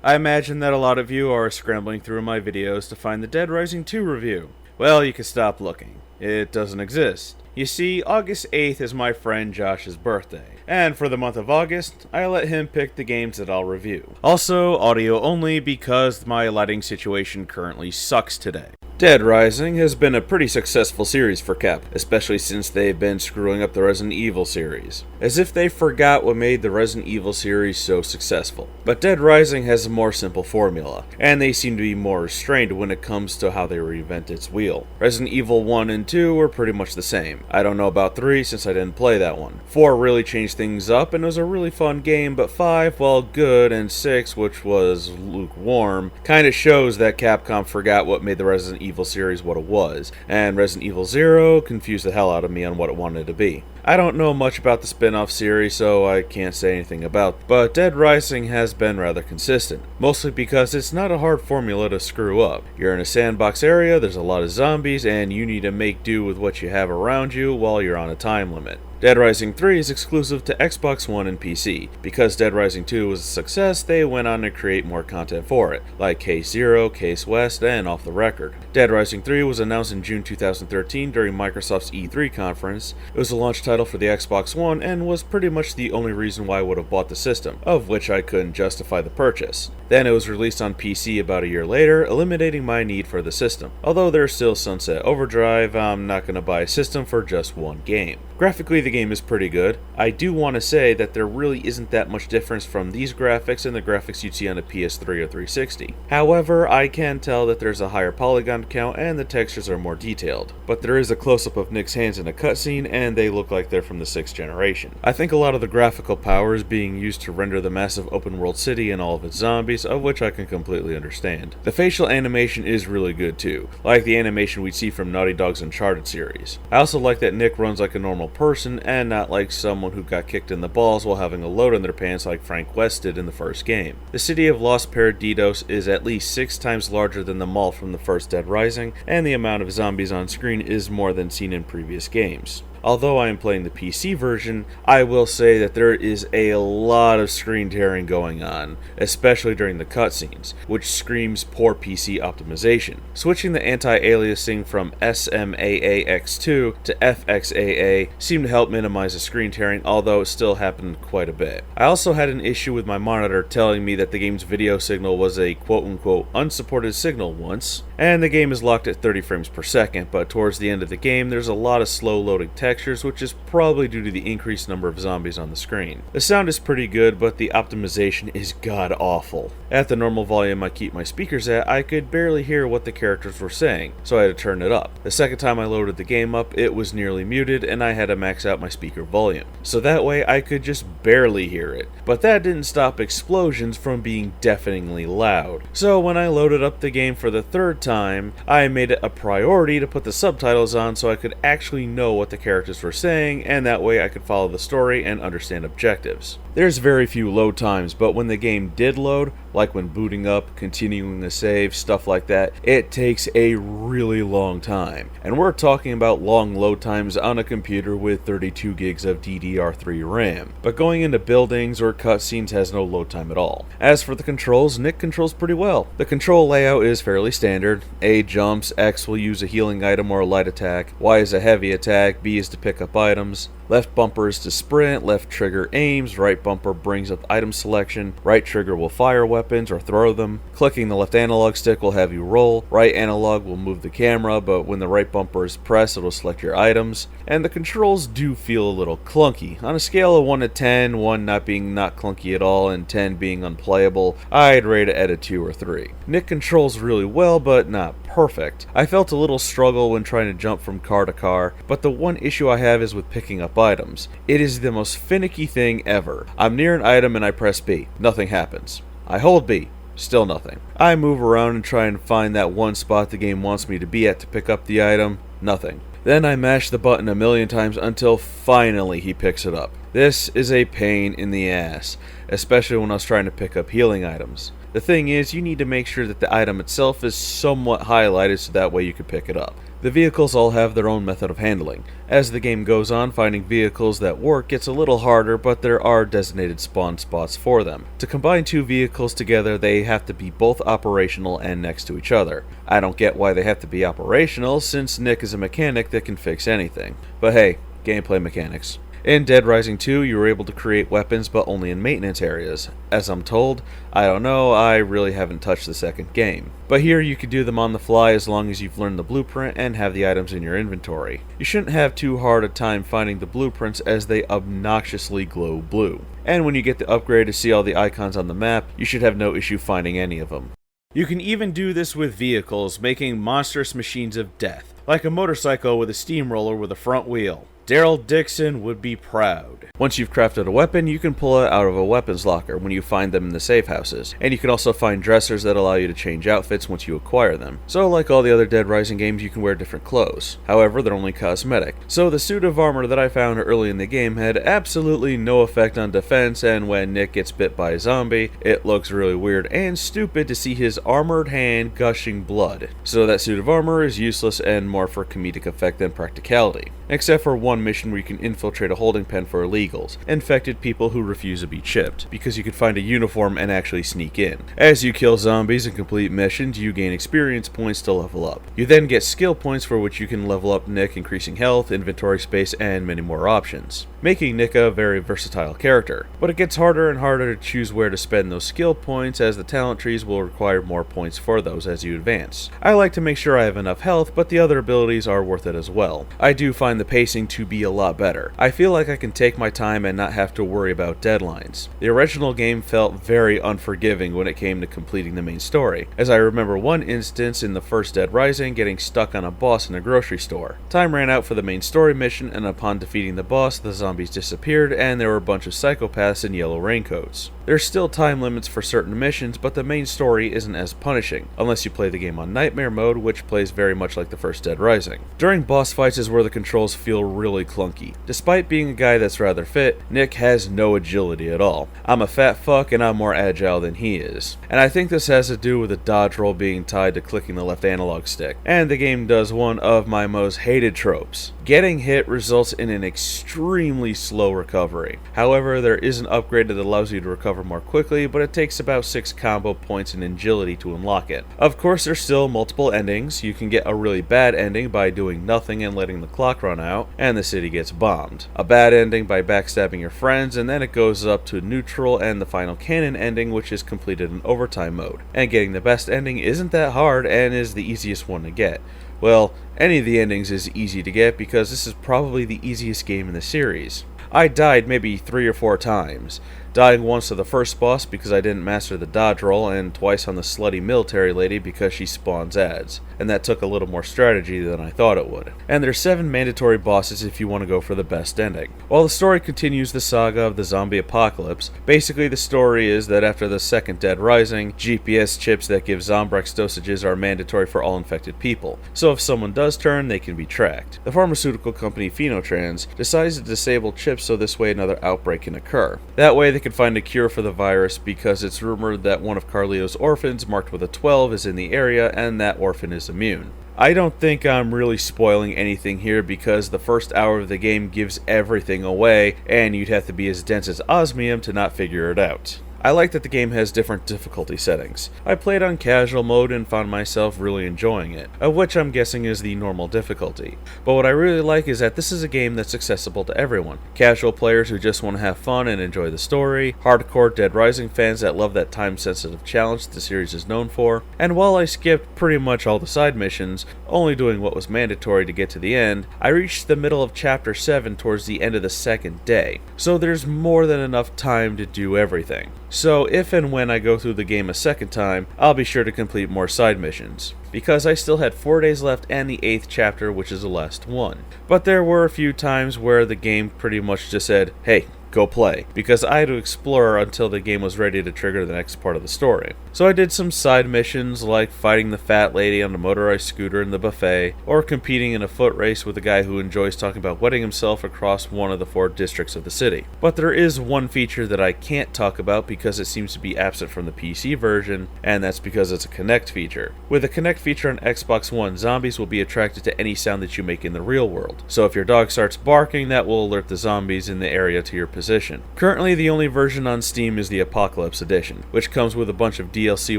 I imagine that a lot of you are scrambling through my videos to find the Dead Rising 2 review. Well, you can stop looking. It doesn't exist. You see, August 8th is my friend Josh's birthday, and for the month of August, I let him pick the games that I'll review. Also, audio only because my lighting situation currently sucks today. Dead Rising has been a pretty successful series for Cap, especially since they've been screwing up the Resident Evil series. As if they forgot what made the Resident Evil series so successful. But Dead Rising has a more simple formula, and they seem to be more restrained when it comes to how they reinvent its wheel. Resident Evil 1 and 2 were pretty much the same. I don't know about 3 since I didn't play that one. 4 really changed things up and it was a really fun game, but 5, well, good, and 6, which was lukewarm, kinda shows that Capcom forgot what made the Resident Evil series what it was, and Resident Evil 0 confused the hell out of me on what it wanted to be. I don't know much about the spin-off series, so I can't say anything about it, but Dead Rising has been rather consistent, mostly because it's not a hard formula to screw up. You're in a sandbox area, there's a lot of zombies, and you need to make do with what you have around you while you're on a time limit. Dead Rising 3 is exclusive to Xbox One and PC. Because Dead Rising 2 was a success, they went on to create more content for it, like Case Zero, Case West, and Off the Record. Dead Rising 3 was announced in June 2013 during Microsoft's E3 conference. It was a launch title for the Xbox One and was pretty much the only reason why I would have bought the system, of which I couldn't justify the purchase. Then it was released on PC about a year later, eliminating my need for the system. Although there's still Sunset Overdrive, I'm not going to buy a system for just one game. Graphically, the game is pretty good. I do want to say that there really isn't that much difference from these graphics and the graphics you'd see on a PS3 or 360. However, I can tell that there's a higher polygon count and the textures are more detailed. But there is a close-up of Nick's hands in a cutscene and they look like they're from the 6th generation. I think a lot of the graphical power is being used to render the massive open-world city and all of its zombies, of which I can completely understand. The facial animation is really good too, like the animation we'd see from Naughty Dog's Uncharted series. I also like that Nick runs like a normal person and not like someone who got kicked in the balls while having a load in their pants like Frank West did in the first game. The city of Los Perdidos is at least 6 times larger than the mall from the first Dead Rising, and the amount of zombies on screen is more than seen in previous games. Although I am playing the PC version, I will say that there is a lot of screen tearing going on, especially during the cutscenes, which screams poor PC optimization. Switching the anti-aliasing from SMAAX2 to FXAA seemed to help minimize the screen tearing, although it still happened quite a bit. I also had an issue with my monitor telling me that the game's video signal was a quote-unquote unsupported signal once, and the game is locked at 30 frames per second, but towards the end of the game there's a lot of slow loading textures, which is probably due to the increased number of zombies on the screen. The sound is pretty good, but the optimization is god-awful. At the normal volume I keep my speakers at, I could barely hear what the characters were saying, so I had to turn it up. The second time I loaded the game up, it was nearly muted, and I had to max out my speaker volume, so that way I could just barely hear it. But that didn't stop explosions from being deafeningly loud. So when I loaded up the game for the third time, I made it a priority to put the subtitles on so I could actually know what the characters were saying, and that way I could follow the story and understand objectives. There's very few load times, but when the game did load, like when booting up, continuing the save, stuff like that, it takes a really long time. And we're talking about long load times on a computer with 32 gigs of DDR3 RAM. But going into buildings or cutscenes has no load time at all. As for the controls, Nick controls pretty well. The control layout is fairly standard. A jumps, X will use a healing item or a light attack, Y is a heavy attack, B is to pick up items. Left bumper is to sprint, left trigger aims, right bumper brings up item selection, right trigger will fire weapons or throw them. Clicking the left analog stick will have you roll, right analog will move the camera, but when the right bumper is pressed it'll select your items. And the controls do feel a little clunky. On a scale of 1 to 10, 1 not being not clunky at all and 10 being unplayable, I'd rate it at a 2 or 3. Nick controls really well, but not perfect. I felt a little struggle when trying to jump from car to car, but the one issue I have is with picking up items. It is the most finicky thing ever. I'm near an item and I press B. Nothing happens. I hold B. Still nothing. I move around and try and find that one spot the game wants me to be at to pick up the item. Nothing. Then I mash the button a million times until finally he picks it up. This is a pain in the ass, especially when I was trying to pick up healing items. The thing is, you need to make sure that the item itself is somewhat highlighted so that way you can pick it up. The vehicles all have their own method of handling. As the game goes on, finding vehicles that work gets a little harder, but there are designated spawn spots for them. To combine two vehicles together, they have to be both operational and next to each other. I don't get why they have to be operational, since Nick is a mechanic that can fix anything. But hey, gameplay mechanics. In Dead Rising 2, you were able to create weapons, but only in maintenance areas. As I'm told, I don't know, I really haven't touched the second game. But here you can do them on the fly as long as you've learned the blueprint and have the items in your inventory. You shouldn't have too hard a time finding the blueprints as they obnoxiously glow blue. And when you get the upgrade to see all the icons on the map, you should have no issue finding any of them. You can even do this with vehicles, making monstrous machines of death, like a motorcycle with a steamroller with a front wheel. Daryl Dixon would be proud. Once you've crafted a weapon, you can pull it out of a weapons locker when you find them in the safe houses, and you can also find dressers that allow you to change outfits once you acquire them. So like all the other Dead Rising games, you can wear different clothes. However, they're only cosmetic. So the suit of armor that I found early in the game had absolutely no effect on defense, and when Nick gets bit by a zombie, it looks really weird and stupid to see his armored hand gushing blood. So that suit of armor is useless and more for comedic effect than practicality. Except for one mission where you can infiltrate a holding pen for illegals, infected people who refuse to be chipped, because you can find a uniform and actually sneak in. As you kill zombies and complete missions, you gain experience points to level up. You then get skill points for which you can level up Nick, increasing health, inventory space, and many more options, making Nick a very versatile character. But it gets harder and harder to choose where to spend those skill points, as the talent trees will require more points for those as you advance. I like to make sure I have enough health, but the other abilities are worth it as well. I do find the pacing to be a lot better. I feel like I can take my time and not have to worry about deadlines. The original game felt very unforgiving when it came to completing the main story, as I remember one instance in the first Dead Rising getting stuck on a boss in a grocery store. Time ran out for the main story mission, and upon defeating the boss, the zombies disappeared and there were a bunch of psychopaths in yellow raincoats. There's still time limits for certain missions, but the main story isn't as punishing, unless you play the game on Nightmare mode, which plays very much like the first Dead Rising. During boss fights is where the controls feel really clunky. Despite being a guy that's rather fit, Nick has no agility at all. I'm a fat fuck and I'm more agile than he is. And I think this has to do with the dodge roll being tied to clicking the left analog stick. And the game does one of my most hated tropes. Getting hit results in an extremely slow recovery. However, there is an upgrade that allows you to recover more quickly, but it takes about 6 combo points in agility to unlock it. Of course, there's still multiple endings. You can get a really bad ending by doing nothing and letting the clock run out, and the city gets bombed. A bad ending by backstabbing your friends, and then it goes up to neutral and the final canon ending, which is completed in overtime mode. And getting the best ending isn't that hard and is the easiest one to get. Well, any of the endings is easy to get because this is probably the easiest game in the series. I died maybe 3 or 4 times. Dying once to the first boss because I didn't master the dodge roll, and twice on the slutty military lady because she spawns ads. And that took a little more strategy than I thought it would. And there's 7 mandatory bosses if you want to go for the best ending. While the story continues the saga of the zombie apocalypse, basically the story is that after the second Dead Rising, GPS chips that give Zombrex dosages are mandatory for all infected people. So if someone does turn, they can be tracked. The pharmaceutical company Phenotrans decides to disable chips so this way another outbreak can occur. That way they can find a cure for the virus because it's rumored that one of Carlito's orphans marked with a 12 is in the area and that orphan is immune. I don't think I'm really spoiling anything here because the first hour of the game gives everything away and you'd have to be as dense as osmium to not figure it out. I like that the game has different difficulty settings. I played on casual mode and found myself really enjoying it, of which I'm guessing is the normal difficulty. But what I really like is that this is a game that's accessible to everyone. Casual players who just want to have fun and enjoy the story, hardcore Dead Rising fans that love that time-sensitive challenge the series is known for, and while I skipped pretty much all the side missions, only doing what was mandatory to get to the end, I reached the middle of Chapter 7 towards the end of the second day, so there's more than enough time to do everything. So if and when I go through the game a second time, I'll be sure to complete more side missions, because I still had 4 days left and the 8th chapter, which is the last one. But there were a few times where the game pretty much just said, hey, go play, because I had to explore until the game was ready to trigger the next part of the story. So I did some side missions like fighting the fat lady on a motorized scooter in the buffet, or competing in a foot race with a guy who enjoys talking about wetting himself across one of the 4 districts of the city. But there is one feature that I can't talk about because it seems to be absent from the PC version, and that's because it's a Kinect feature. With a Kinect feature on Xbox One, zombies will be attracted to any sound that you make in the real world. So if your dog starts barking, that will alert the zombies in the area to your position. Currently, the only version on Steam is the Apocalypse Edition, which comes with a bunch of DLC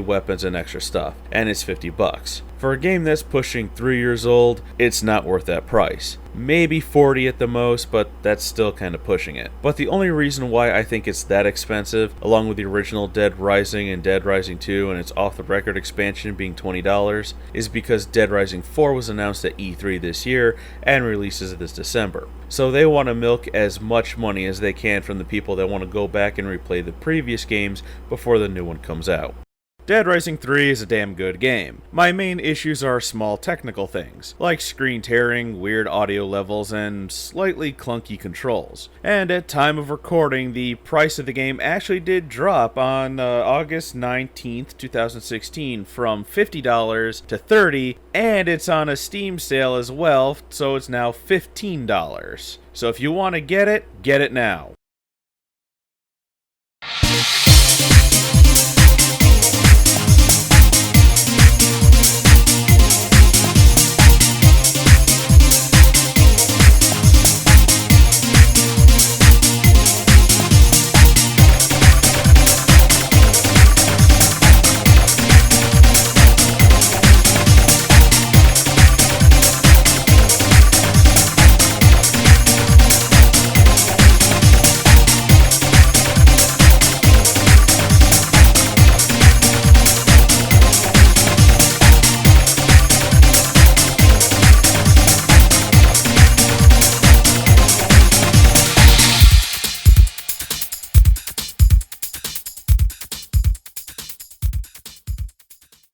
weapons and extra stuff, and it's $50. For a game that's pushing 3 years old, it's not worth that price. Maybe 40 at the most, but that's still kind of pushing it. But the only reason why I think it's that expensive, along with the original Dead Rising and Dead Rising 2 and its off-the-record expansion being $20, is because Dead Rising 4 was announced at E3 this year and releases this December. So they want to milk as much money as they can from the people that want to go back and replay the previous games before the new one comes out. Dead Rising 3 is a damn good game. My main issues are small technical things, like screen tearing, weird audio levels, and slightly clunky controls. And at time of recording, the price of the game actually did drop on August 19th, 2016 from $50 to $30, and it's on a Steam sale as well, so it's now $15. So if you want to get it now.